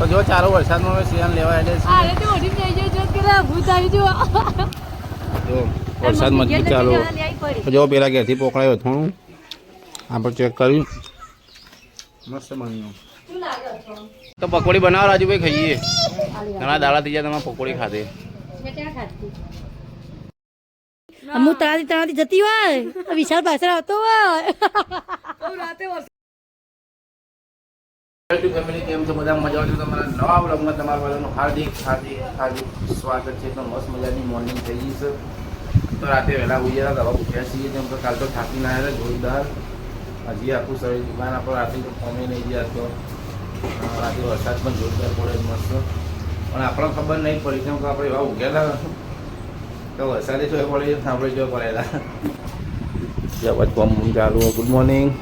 તો જો ચાલુ વરસાદમાં હવે સિયાન લેવા એટલે જો વરસાદ મજબૂત ચાલુ જો પેલા ઘેરથી પોકળાયો થોડું આપણે ચેક કર્યું મસ્ત બન્યું તો પકોડી બનાવો રાજુભાઈ ખાઈએ ઘણા દાડા થઈ જાય તમારે પકોડી ખાધે હું તારાથી જતી હોય વિશાલ પાછળ આવતો હોય ફેમિલી કેમ છો બધા મજા આવજો તમારા નવા બ્લોગમાં તમારા બધાનું હાર્દિક હાર્દિક હાર્દિક સ્વાગત છે તો મસ્ત મજાની મોર્નિંગ થઈ ગઈ છે તો રાતે વહેલા ઉઈ ગયા દવા ઉઠ્યા છીએ જેમ તો કાલ તો થાકી ના આવ્યા જોરદાર હજી આખું શરીર દુકાન આપણો રાતે તો ફોમે નહીં ગયા તો રાતે વરસાદ પણ જોરદાર પડે મસ્ત પણ આપણને ખબર નહીં પડી કેમ કે આપણે એવા ઉગેલા તો વરસાદે જો પડે આપણે જો પડેલા જવા કોમ ચાલુ ગુડ મોર્નિંગ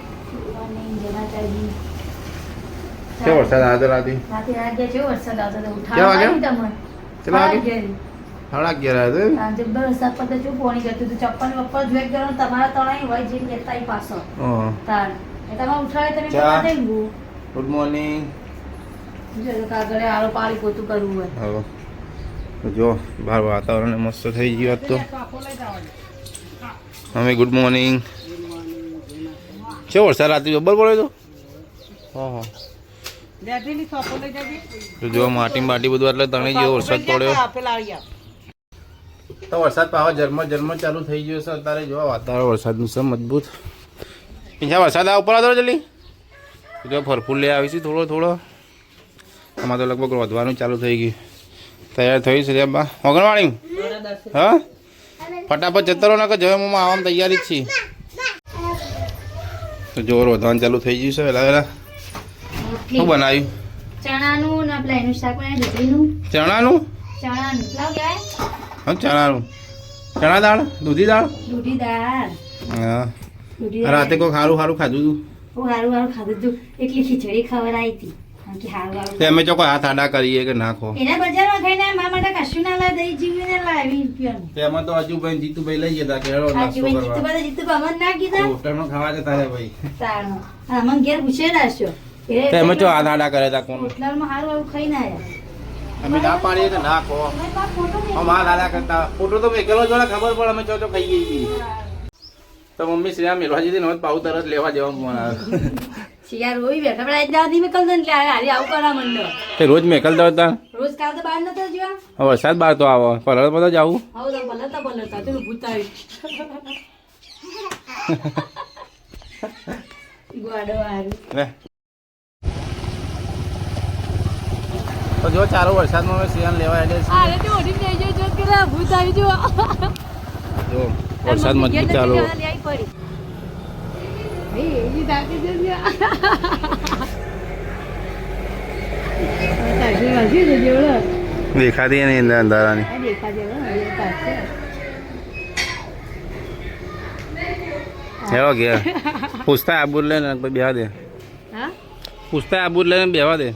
क्या वरसाद आया था राती साढ़ा 11 जब वरसाद पड़ता जो पानी करते तो चप्पल वप्पल धोए गयो તમારા તળાઈ હોય જે કેતા ઈ પાછો તાર એ તમે ઉઠાડે તમે બતા દેંગુ ગુડ મોર્નિંગ જો કાગળે આરો પાણી પોતું કરવું હોય હા તો જો બહાર વાતાવરણ મસ્ત થઈ ગયું તો અમે ગુડ મોર્નિંગ કેવો વરસાદ રાતે જબર પડ્યો તો હા તો જો માટી બધું એટલે તણી જેવો વરસાદ પડ્યો તો વરસાદ પાવા જન્મ ચાલુ થઈ ગયો છે અત્યારે જો વાતાવરણ વરસાદનું છે મજબૂત પીછા વરસાદ આ ઉપર આવતો જલ્દી જો ફરફૂલ લઈ આવીશું થોડો આમાં તો લગભગ રોધવાનું ચાલુ થઈ ગયું તૈયાર થયું છે બા ઓગણવાળી હા ફટાફટ જતો રહો ને કે જવે હું આવવામાં તૈયારી જ છીએ તો જો રોધવાનું ચાલુ થઈ ગયું છે વહેલા શું બનાવ્યું ચણાનું ને આપલા એનું શાક બનાવ્યું દૂધીનું ચણાનું લાવ ગયા હા ચણા દાળ દૂધી દાળ હા રાતે કોઈ સારું ખાધું હતું સારું ખાધું હતું એટલી ખીચડી ખવડાવી હતી તે અમે ચોખ્ખો હાથ આડા કરીએ કે નાખો એના બજારમાં ખાઈને મારા માટે કશું ના લાવે દહીં જીવીને લાવી તેમાં તો અજુભાઈ જીતુભાઈ લઈ જતા કે હેડો નાસ્તો કરવા જીતુભાઈ અમર ના કીધા હોટલમાં ખાવા જતા હે ભાઈ તાણો અમન ઘેર પૂછે રાશો અમે તો હાથ આડા કરે તા કોણ હોટલમાં સારું ખાઈને આયા અમે ના પાડીએ કે ના ખો हम हाथ आधा करता फोटो तो મેકેલો જોડે ખબર પડે અમે ચોથો ખાઈએ છીએ તો મમ્મી શ્રેયા મેલવા જતી નહોત પાઉ તરત લેવા જવા ફોન આવે શિયાર હોઈ બેઠા પણ આજ દાદી મેકલ દન લે હારી આવું કરા મંડો તે રોજ મેકલ દો તા રોજ કાલ તો બહાર નતો જ્યો વરસાદ બાર તો આવો પરળ બધો જાવું આવો તો બલતા તું ભૂતાવી ગોડો હારી લે તો જો ચાલુ વરસાદમાં હવે સિયાન લેવા એટલે અરે તો ઓડી જઈ જો જો કે ભૂત આવી જો જો વરસાદ મજબૂત ચાલુ એની દાદી દે દેખાતી નહીં અંધારાની હેલો ગયા પૂછતા આબુ લે ને બેવા દે પૂછતા આબુ લે ને બેવા દે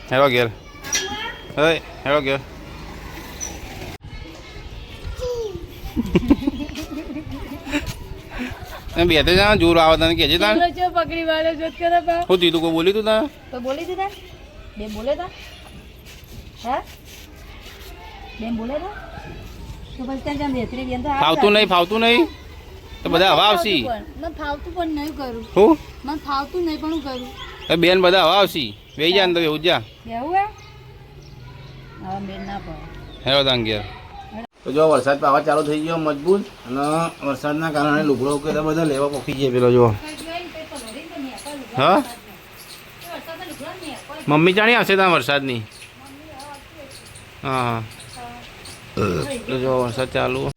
હેલો ઘેર હેલો ઘેર બે તો જા જોર આવે તને કે છે તાન પકડી વાળો જોત કરે બા હું દીધું કોઈ બોલી તું તા તો બોલી દીધા બે બોલે તા હે બે બોલે તા તો બસ ત્યાં જામ બેતરી બેન તો ફાવતું નહીં તો બધા હવા આવશી મને ફાવતું પણ નહીં કરું હું મને ફાવતું નહીં પણ કરું બેન બધા હવા આવશી વેઈ જા ને તો એવું જા બેવું હા બેન ના પડે હેલો તાન ઘેર તો જો વરસાદ પાવા ચાલુ થઈ ગયો મજબૂત અને વરસાદના કારણે લુગડો કે બધા લેવા પોખી જાય પેલો જો હા મમ્મી જાણી આવશે ત્યાં વરસાદની હા તો જો વરસાદ ચાલુ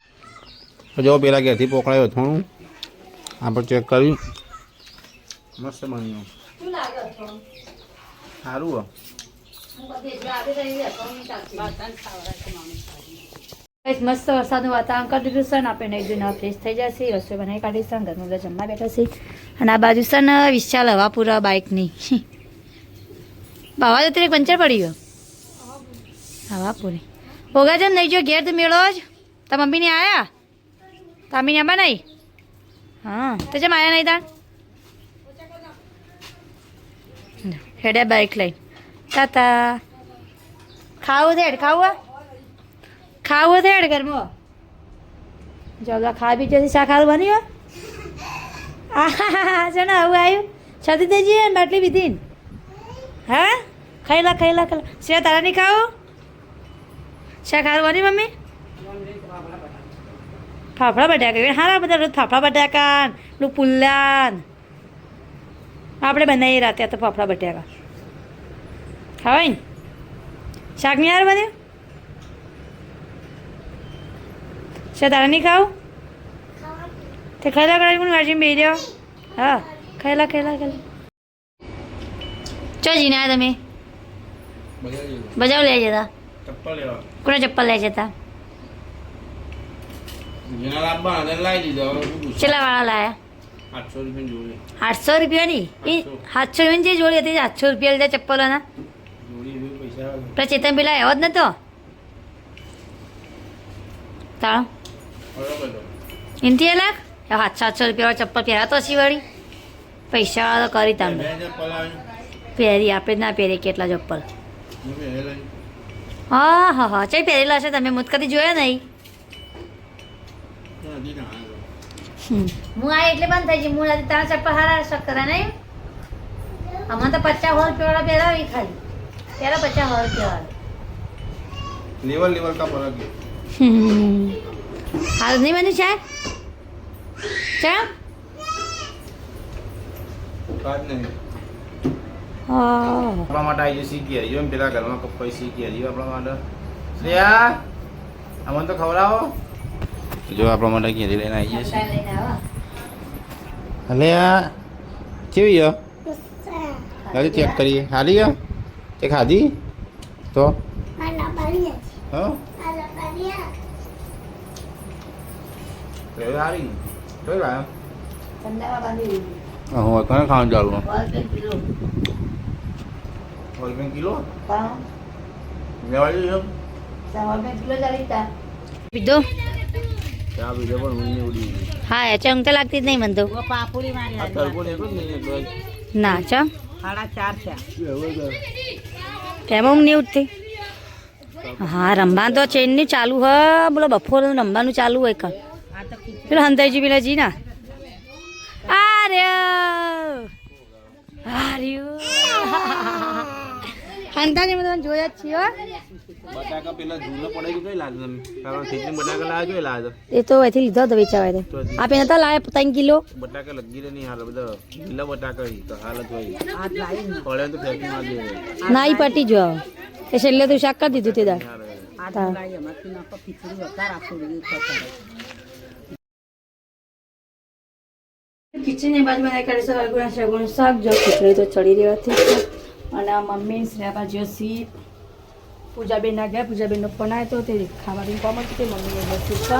તો જો પેલા ઘેરથી પોકળાયો થોડું આપણે ચેક કર્યું મસ્ત બન્યું સારું મસ્ત વરસાદનું વાતાવરણ કરી દીધું છે ને આપણે નહીં જોઈને ફ્રેશ થઈ જશે રસોઈ બનાવી કાઢીશું ઘરમાં બધા જમવા બેઠા છે અને આ બાજુ છે ને વિશાલ હવા પૂરા બાઇકની બાવા જતી પંચર પડી ગયો હવા પૂરી હોગા છે નહીં જો ઘેર તો મેળો જ તા મમ્મીને આયા તામીને આમાં નહીં હા તો જેમ આયા નહીં તાણ હેડ્યા બાઈક લઈ તાતા ખાવું છે હેડ ખાવું ખાવું છે હેડ ઘરમાં જગા ખા બી જતી શાક હારું બન્યું છે ને આવું આવ્યું છતી દેજી બાટલી પીધી હા ખાઈલા ખાઈલા ખાઈલા શિયા તારા નહીં ખાવું શાક હારું બન્યું મમ્મી ફાફડા બટાકા હારા બધા રોજ ફાફડા બટાકા પેલું પુલ્લાન આપણે બનાવીએ રાતે આ તો ફાફડા બટાકા ખાવાય ને શાક નહીં હારું બન્યું શા તારા નહીં ખાવું તે ખાઈલા કરાવી પણ વાંચીને બેસી રહ્યો હા ખાઈલા ખાઈલા ખાઈલા ચો જીને આ તમે બજાવ લઈ જતા ચપ્પલ લેવા કોને ચપ્પલ લઈ જતા જેના લાવવા અને લાવી દીધા હવે શું પૂછું? કેટલા વાળા લાયા 800 રૂપિયાની જોડી 800 રૂપિયાની એ 700 રૂપિયાની જે જોડી હતી 800 રૂપિયા લીધા ચપ્પલોના જોડી એવી પૈસા આવે. પેલા ચેતન પેલા આવ્યો જ નતો તાળો બરોબર તો. એનથી એ લાખ 700 રૂપિયા ચપ્પલ પહેરાતો હશી વળી પૈસાવાળા તો કરી તમે બે ચપ્પલ આવે પહેરી આપણે જ ના પહેરીએ કેટલા ચપ્પલ હું પહેરેલા છે. હા હા હા ચાઈ પહેરેલા છે તમે મુત કદી જોયા નહીં તો હજી ના આવ્યો. હું આ એટલે બંધ થઈ ગઈ હું આજે તારા ચપ્પલ હારા શક્કરા નહીં આમાં તો 50 રૂપિયાવાળા પહેરાવી ખાલી પહેલા 50 રૂપિયાવાળા લેવલ લેવલ કા ફરક है. હાલ નહીં બન્યું ચા ચા કાજ નહીં. હા આપણા માટે આવી જશે શીખી હરી. જો એમ પેલા ઘરમાં પપ્પાએ શીખી હરી આપણા માટે. શ્રેયા અમને તો ખવડાવો. જો આપણા માટે ઘેરી લઈને આવી જશે. હલે આ કેવી હે? હજી ચેક કરીએ. હાલી હે? તે ખાધી તો હા તો એ હારી તો એ ભાઈ હું કોને ખાવાનું ચાલુ ₹1 કિલો લેવા જઈએ પીધો ચા બીજો પણ ઊંઘની ઉડી ગઈ. હા એ ચમ તો લાગતી જ નહીં મને તો આ તડકો ને એટલું જ નહીં એટલે ના ચમ હવે તો તેમાં ઊંઘ નહીં ઉઠતી હા રમવાનું તો ચેનની ચાલુ હ બોલો બપોરનું રમવાનું ચાલુ હોય કાં પેલો હંતાઈજી પેલા જી ના હંતાજી મેં તમે જોયા જ છીએ હો. બટાકા પેલા જૂનો પડે કે જોઈ લાગે તમે કારણ ખેતરી બટાકા લાવે જોઈ લાગે એ તો અહીંથી લીધો હતો વેચાવા તો આપે નતા લાયા 3 કિલો બટાકા લગી રહે નહીં હાલ બધા લીલા બટાકા હી તો હાલત હોય પડે તો ફેંકી માં દે ના ઈ પટી જો એ છેલ્લે તું શાક કરી દીધું તે દાળ કિચન ની બાજુ બનાવી કાઢી સવારગુણા શગુણ શાક જો ખીચડી તો ચડી રહેવાથી અને આ મમ્મી શ્રેયા જોશી પૂજાબેન ના ગયા પૂજાબેનનો ફોન આવ્યો તો તે ખાવાની કોમ હતી તે મમ્મીને બેસી છે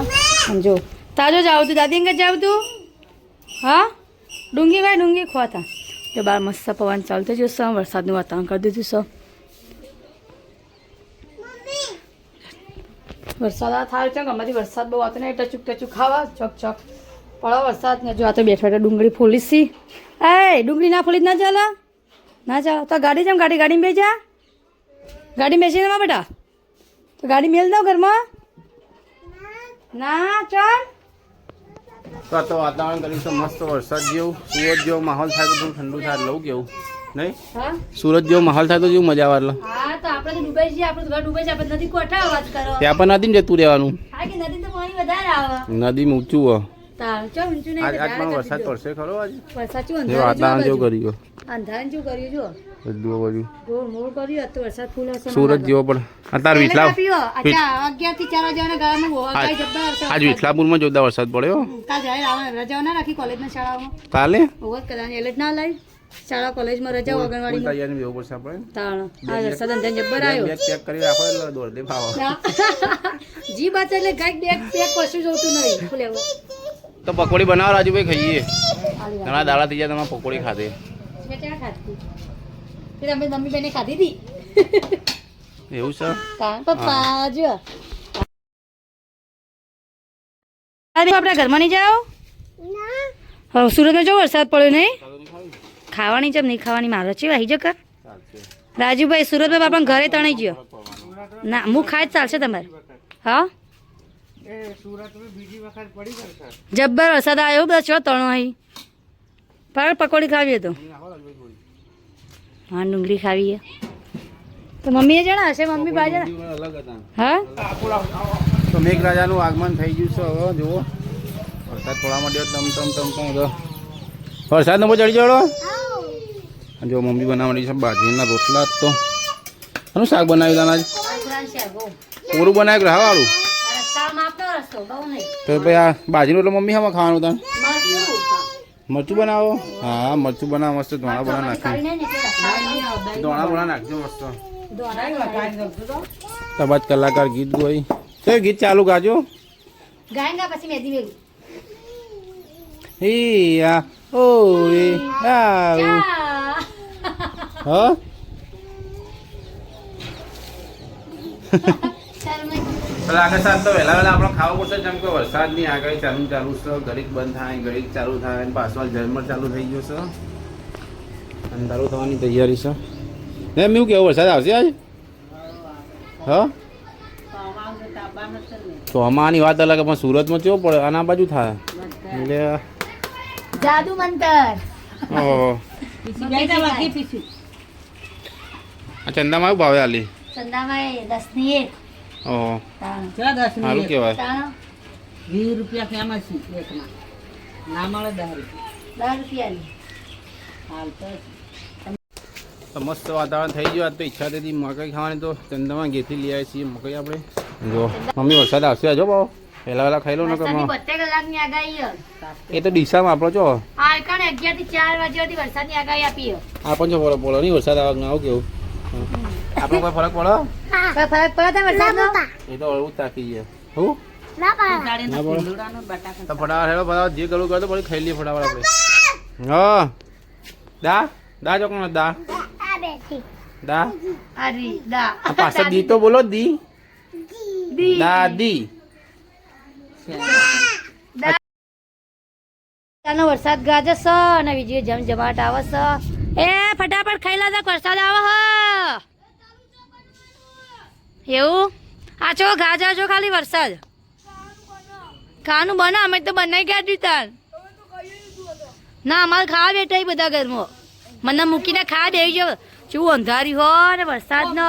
અને જો તાજો જાવ તું દાદી અંગત જાવ તું હા ડુંગી ભાઈ ડુંગી ખોતા જો બાર મસ્ત પવન ચાલતો જો સમ વરસાદનું વાતાવરણ કરી દીધું સમ વરસાદ આ થાય છે ગમેથી વરસાદ બહુ આવતો નહીં ટચુક ટચુક ખાવા ચોક ચોક પડો વરસાદ ને જો આ તો બેઠા બેઠા ડુંગળી ફોલી સી એ ડુંગળી ના ફોલી જ ના ચાલે ના ચાલો તો ગાડી જેમ ગાડીમાં બેસી ગાડી બેસીને માં બેટા તો ગાડી મેલ દો ઘરમાં ના ચાલ તો વાતાવરણ કર્યું છે મસ્ત વરસાદ જેવું સુરત જેવો માહોલ થાય તો થોડું ઠંડુ થાય લઉં કેવું નહીં હા સુરત જેવો માહોલ થાય તો જેવું મજા આવે હા તો આપણે તો ડુબાઈ છીએ આપણે તો ઘર ડુબાઈ છે આપણે નદી કોઠા અવાજ કરો ત્યાં પણ નથી ને જતું રહેવાનું હા કે નદી તો પાણી વધારે આવે નદી ઊંચું હોય તાર ચો ઊંચું નહીં આજ પણ વરસાદ પડશે ખરો આજે વરસાદ ચું જે વાતાવરણ જેવું કર્યું અંધારણ ચું કર્યું જો બધું બધું ગોળ મોળ કર્યું તો વરસાદ ફૂલ હશે સુરત જેવો પણ અત્યારે વિઠલા 11 થી 4 વાગ્યાના ગાળામાં હોવાય જબ્બર આવશે આજ વિઠલાપુરમાં જોરદાર વરસાદ પડ્યો કાલ જાય આવે રજાઓ ના રાખી કોલેજમાં શાળાઓમાં કાલે હોત કદાચ એટલે જ ના લાવી શાળા કોલેજમાં રજા આંગણવાડીમાં તૈયારી બેવું પડશે આપણે તાણ આ વરસાદ અંધાર જબ્બર આવ્યો બેગ પેક કરી રાખો એટલે દોડ દે ભાવ જી બાત એટલે ગાઈડ બેગ પેક કશું જોતું નહીં ફૂલે તો પકોડી બનાવો રાજુભાઈ ખાઈએ ઘણા દાડા થઈ જાય તમારે પકોડી ખાધે ક્યાં ખાધી તે તમે મમ્મી બેને ખાધી હતી એવું છે તાણ પપ્પા જો આપણા ઘરમાં નહીં જાઓ હા સુરતમાં જો વરસાદ પડ્યો નહીં ખાવાની છે નહીં ખાવાની મારો છે આવી જો કર ચાલશે રાજુભાઈ સુરતભાઈ બાપા ઘરે તણાઈ ગયો ના હું ખાય જ ચાલશે તમારે હા જબ્બર વરસાદ આવ્યો બધા ચો તણો અહીં પર પકોડી ખાવી તો હા ડુંગળી ખાવી તો મમ્મીએ જણા હશે મમ્મી ભાઈ જણા અલગ હતા હા તો મેઘરાજાનું આગમન થઈ ગયું છે હવે જુઓ વરસાદ થોડા માટે તમ તો વરસાદ નંબર ચડી જડો જો મમ્મી બનાવવાની છે બાજરીના રોટલા તો શું શાક બનાવ્યું તાના પૂરું બનાવ્યું ગ્રહવાળું તો ભાઈ આ બાજરી રોટલો મમ્મી હામાં ખાવાનું તાન મરચું બનાવો હા મરચું બનાવો મસ્ત ધોણા બોણા નાખી ધોણા બોણા નાખજો મસ્ત તબાજ કલાકાર ગીત ગોઈ તો ગીત ચાલુ ગાજો ગાયંગા પછી મેદી વેલું ઈ આ ઓ એ આ હા આગળ સાથ તો વહેલા આપણે ખાવું પડશે જેમ કે વરસાદની આગાહી ચાલુ છે ઘડીક બંધ થાય ઘડીક ચાલુ થાય અને પાછળ ઝરમર ચાલુ થઈ ગયો છે અંધારું થવાની તૈયારી છે એમ એવું કેવું વરસાદ આવશે આજ હા ચોમાની વાત અલગ પણ સુરતમાં કેવો પડે આના બાજુ થાય એટલે જાદુ મંતર ઓહો આ ચંદામાં આવું ભાવે આલી ચંદામાં 10 ની 1 ઓહો સારું કહેવાય 20 રૂપિયા ફેમસ છે એકમાં ના મળે 10 રૂપિયાની હાલ તો મસ્ત વાતાવરણ થઈ ગયું આજ તો ઈચ્છા હતી મકાઈ ખાવાની તો ચંદામાં ઘેથી લઈ આવ્યા છીએ મકાઈ આપણે જો મમ્મી વરસાદ આવશે જો બાબો પહેલા ખાઈ લો ને 72 કલાકની આગાહી એ તો ડીસામાં આપણો છો હા કણ 11 થી 4 વાગ્યા સુધી વરસાદની આગાહી આપી આપણ છો બોલો નહીં વરસાદ આવે આવું કેવું આપણો કોઈ ફરક પડે કોઈ ફરક પડે વરસાદનો એ તો હળવું તાકી ગયા હું ના પડે તો ફટાફટ હેડો ફટાફટ જે કરવું કરો તો પછી ખાઈ લઈએ ફટાફટ આપણે હા દા દા ચોકનો દા દા અરે દા પાછળ દી તો બોલો દી દાદી તાનો વરસાદ ગાજે છે અને વીજળી જમજમાટ આવે છે એ ફટાફટ ખાઈ લા વરસાદ આવે હ એવું આ છો ગાજર છો ખાલી વરસાદ ખાવાનું બના અમે તો બનાવી કાઢ્યું તાર ના અમારે ખાવા બેઠા બધા ઘરમાં મને મૂકીને ખાવા બેસી જાવ શું અંધારી હોય ને વરસાદ નો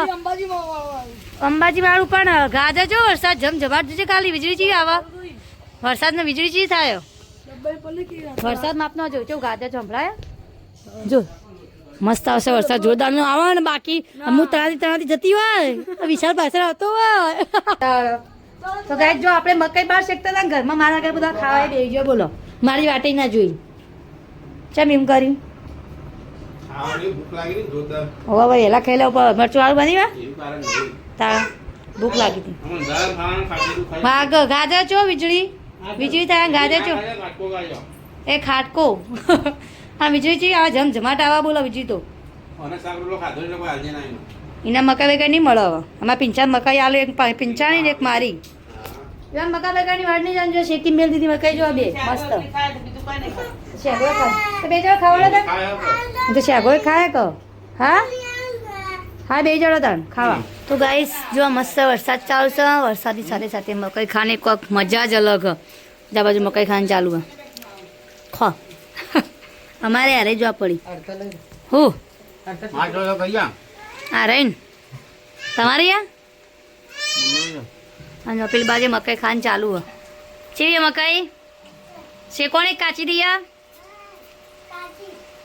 અંબાજી વાળું પણ ગાજર જો વરસાદ જમજમાટ છે ખાલી વીજળી ચી આવે વરસાદ ને વીજળી ચી થાય વરસાદ માપનો જો કેવું ગાજર સંભળાય જો મસ્ત આવશે વરસાદ જોરદાર નો આવે ને બાકી હું તણાથી જતી હોય વિશાળ પાછળ આવતો હોય તો ગાય જો આપણે મકાઈ બહાર શેકતા હતા ઘરમાં મારા ઘર બધા ખાવા બેસી ગયો બોલો મારી વાટે ના જોઈ ચમ એમ કર્યું હવે ભાઈ એલા ખાઈ લે મરચું વાળું બની તારા ભૂખ લાગી હતી ભાગ ગાજર છો વીજળી થાય ગાજર છો એ ખાટકો હા વીજળી છે આ જમજમાટ આવા બોલો વીજળી તો એના મકાઈ વગર નહીં મળે હવે આમાં પિંચાણ મકાઈ આલે એક પિંચાણી ને એક મારી એવા મકાઈ વગરની વાડ નહીં જાણજો શેકી મેલ દીધી મકાઈ જો બે મસ્ત શેગો ખાય તો બે જણા ખાવડે તો શેગો ખાય કહો હા હા બે જણા તાણ ખાવા તો ગાઈસ જો મસ્ત વરસાદ ચાલુ છે વરસાદની સાથે સાથે મકાઈ ખાને કોઈક મજા જ અલગ જા બાજુ મકાઈ ખાને ચાલુ હે ખો અમારે યારે જોવા પડી હું આ રહીને તમારે યા અને પેલી બાજુ મકાઈ ખાન ચાલુ હે ચીવી મકાઈ શેકોણી કાચી દિયા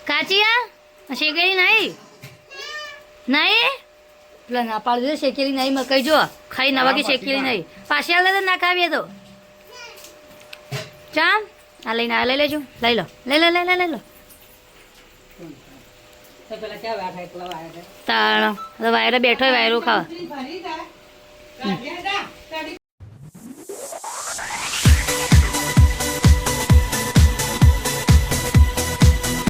કાચી આ શેકેલી નહીં નહીં પેલા ના પાડું શેકેલી નહીં મકાઈ જો ખાઈ નવા કે શેકેલી નહીં પાછી આલે તો ના ખાવીએ તો ચામ આ લઈને આ લઈ લેજો લઈ લો લઈ લો તાણ વાયરો બેઠો હોય વાયરો ખાવા